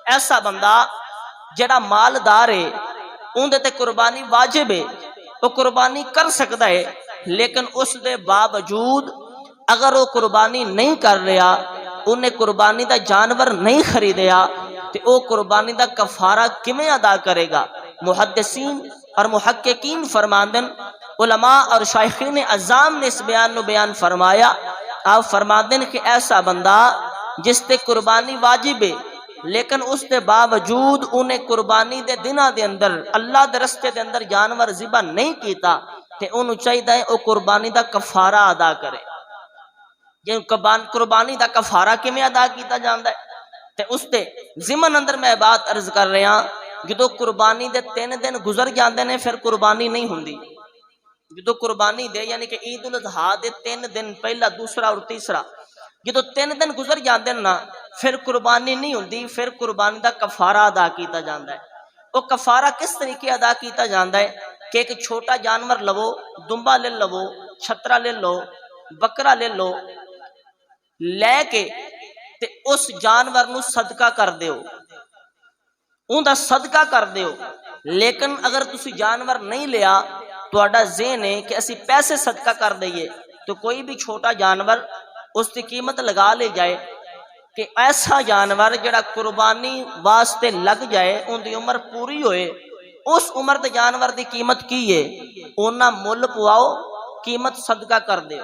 ऐसा बंदा जड़ा मालदार है उनदे ते कुर्बानी वाजिब है, वो कुर्बानी कर सकता है, लेकिन उस दे बावजूद अगर वो कुर्बानी नहीं कर रहा, उन्हें कुर्बानी का जानवर नहीं खरीदया, तो वो कुर्बानी का कफारा किमें अदा करेगा। मुहद्दिसीन और मुहक्किकीन फरमांदन, उलमा और शाइखीन अज़ाम ने इस बयान को बयान फरमाया। आप फरमांदन कि ऐसा बंदा जिसते कुर्बानी वाजिब है लेकिन उसके बावजूद उन्हें कुर्बानी के दिनों के अंदर अल्लाह के रस्ते के अंदर जानवर ज़िबा नहीं किया, तो उन्होंने चाहिए वो कुर्बानी का कफारा अदा करे। जो कुर्बानी का कफारा किमें अदा किया जाता है, तो उसके जिमन अंदर मैं बात अर्ज कर रहा, जो कुर्बानी के 3 दिन गुजर जाते हैं फिर कुर्बानी नहीं होंगी। जो कुर्बानी दे यानी कि ईद उल अज़हा के 3 दिन पहला, दूसरा और तीसरा, जो 3 दिन गुजर जाते हैं ना, फिर कुर्बानी नहीं होंगी, फिर कुर्बानी का कफारा अदा किया जाता है। वो कफारा किस तरीके अदा किया जाता है कि एक छोटा जानवर लवो, दुम्बा ले लवो, छतरा ले लो, बकरा ले लो, लैके ते उस जानवर नू सदका कर दो, उनका सदका कर दो। लेकिन अगर तुसी जानवर नहीं लिया, तो ज़हन है कि असी पैसे सदका कर दईए, तो कोई भी छोटा जानवर उसकी कीमत लगा ले जाए कि ऐसा जानवर जड़ा कुर्बानी वास्ते लग जाए, उनकी उम्र पूरी होए, उस उम्र के जानवर की कीमत की है, उन्ना मुल पवाओ, कीमत सदका कर दो।